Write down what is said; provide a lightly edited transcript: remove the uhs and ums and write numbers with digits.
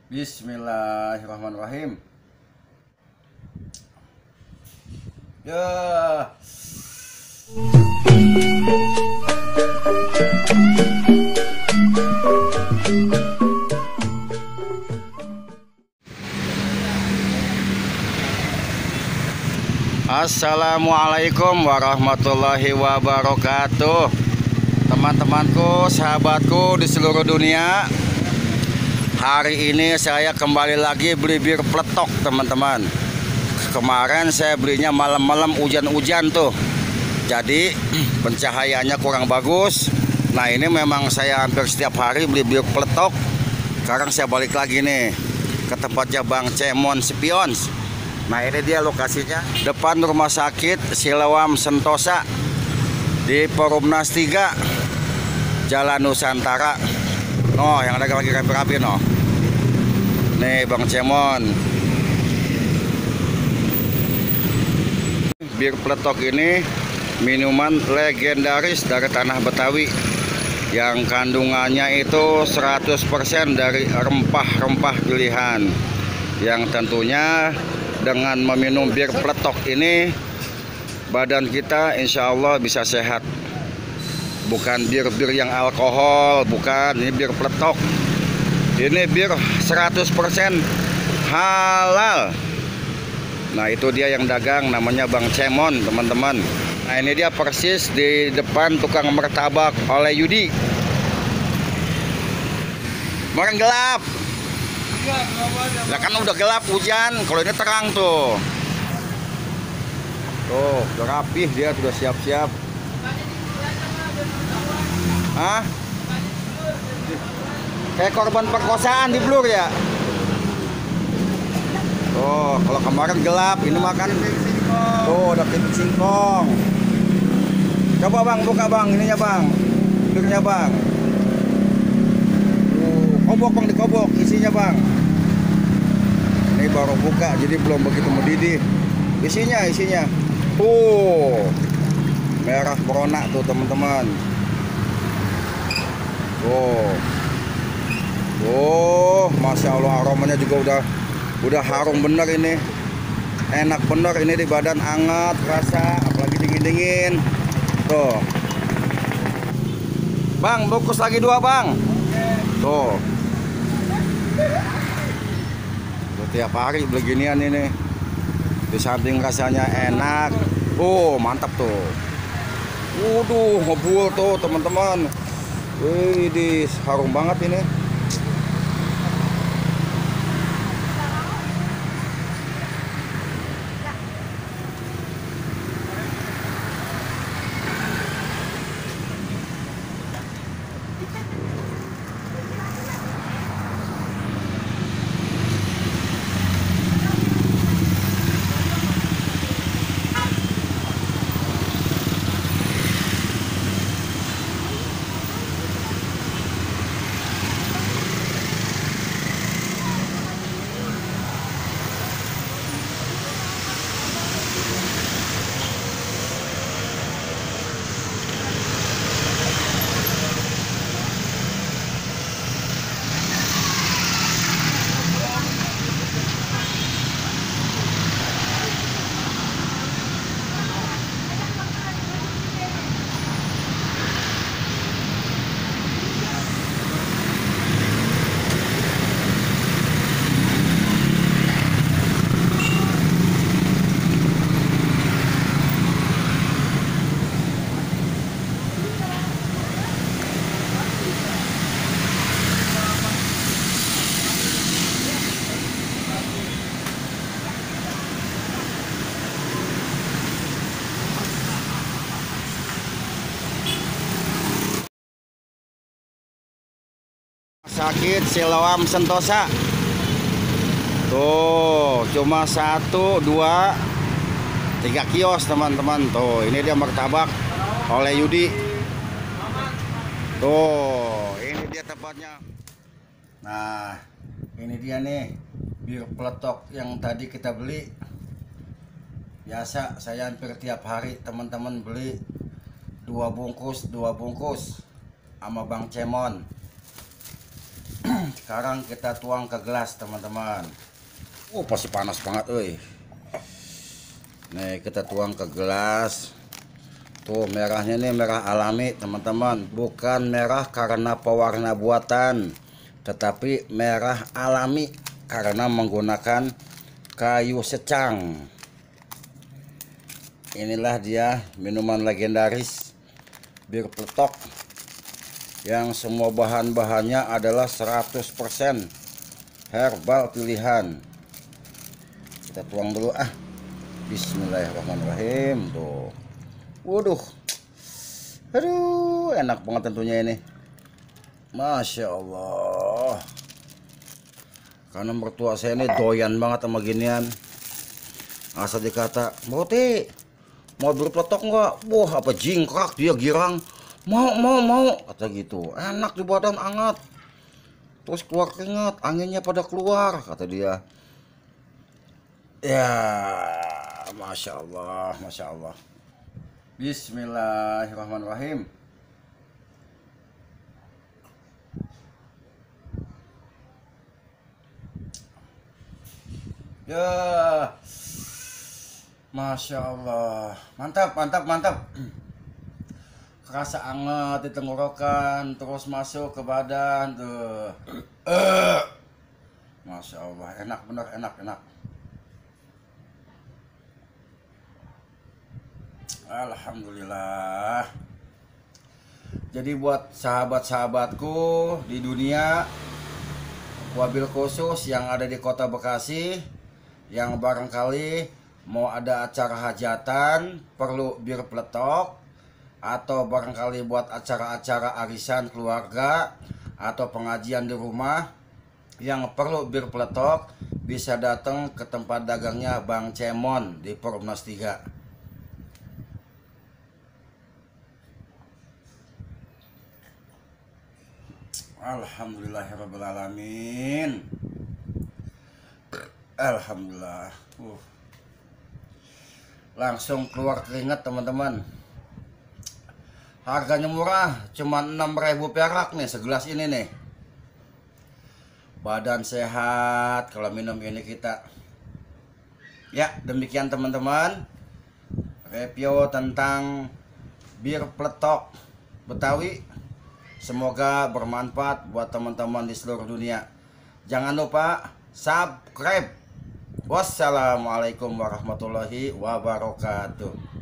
Bismillahirrahmanirrahim. Ya. Assalamualaikum warahmatullahi wabarakatuh. Teman-temanku, sahabatku di seluruh dunia. Hari ini saya kembali lagi beli bir peletok, teman-teman. Kemarin saya belinya malam-malam hujan-hujan tuh. Jadi pencahayaannya kurang bagus. Nah, ini memang saya hampir setiap hari beli bir peletok. Sekarang saya balik lagi nih ke tempatnya Bang Cemon Spions. Nah, ini dia lokasinya, depan Rumah Sakit Siloam Sentosa di Perumnas 3 Jalan Nusantara. Oh, yang ada lagi rapi-rapi no. Nih Bang Cemon. Bir peletok ini minuman legendaris dari tanah Betawi yang kandungannya itu 100% dari rempah-rempah pilihan, yang tentunya dengan meminum bir peletok ini badan kita insya Allah bisa sehat. Bukan bir-bir yang alkohol, bukan, ini bir peletok. Ini bir 100% halal. Nah, itu dia yang dagang, namanya Bang Cemon, teman-teman. Nah, ini dia persis di depan tukang martabak oleh Yudi. Kemarin gelap. Nah, kan udah gelap hujan, kalau ini terang tuh. Tuh, udah rapih dia, sudah siap-siap. Hah? Kayak korban perkosaan di Blur ya. Tuh, kalau kemarin gelap, ini makan. Tuh, ada keripik singkong. Coba Bang, buka Bang, ininya Bang. Blurnya Bang. Kobok Bang, dikobok isinya Bang. Ini baru buka, jadi belum begitu mendidih. Isinya. Merah berona tuh teman-teman. Masya Allah, aromanya juga udah harum bener ini. Enak bener ini, di badan hangat rasa, apalagi dingin-dingin. Tuh. Bang, bungkus lagi 2 Bang. Tuh. Tiap hari beginian ini. Di samping rasanya enak. Mantap tuh. Waduh, ngebul tuh teman-teman. Wih, harum banget ini. Sakit Siloam Sentosa. Tuh, cuma 1, 2, 3 kios teman-teman. Tuh, ini dia martabak oleh Yudi. Tuh, ini dia tempatnya. Nah, ini dia nih bir peletok yang tadi kita beli. Biasa saya hampir tiap hari teman-teman beli 2 bungkus sama Bang Cemon. Sekarang kita tuang ke gelas teman-teman. Pasti panas banget euy. Nih kita tuang ke gelas. Tuh merahnya nih merah alami teman-teman, bukan merah karena pewarna buatan, tetapi merah alami karena menggunakan kayu secang. Inilah dia minuman legendaris bir peletok yang semua bahan-bahannya adalah 100% herbal pilihan. Kita tuang dulu Bismillahirrahmanirrahim. Tuh. Waduh. Aduh, enak banget tentunya ini. Masya Allah. Karena mertua saya ini doyan banget sama ginian. Asal dikata, "Moti, mau bir peletok nggak?" Wah, apa jingkrak dia girang. Mau, kata gitu. Enak di badan, hangat. Terus keluar keringat, anginnya pada keluar, kata dia. Ya, Masya Allah, Masya Allah. Bismillahirrahmanirrahim. Ya, Masya Allah. Mantap. Kerasa anget di tenggorokan, terus masuk ke badan tuh. Masya Allah, enak bener, enak. Alhamdulillah. Jadi buat sahabat-sahabatku di dunia, wabil khusus yang ada di kota Bekasi, yang barangkali mau ada acara hajatan perlu bir peletok, atau barangkali buat acara-acara arisan keluarga atau pengajian di rumah yang perlu bir peletok, bisa datang ke tempat dagangnya Bang Cemon di Perumnas 3. Alhamdulillahirrabbilalamin. Alhamdulillah. Langsung keluar keringat teman-teman. Harganya murah, cuma 6.000 perak nih segelas ini nih. Badan sehat kalau minum ini kita. Ya, demikian teman-teman review tentang bir peletok Betawi. Semoga bermanfaat buat teman-teman di seluruh dunia. Jangan lupa subscribe. Wassalamualaikum warahmatullahi wabarakatuh.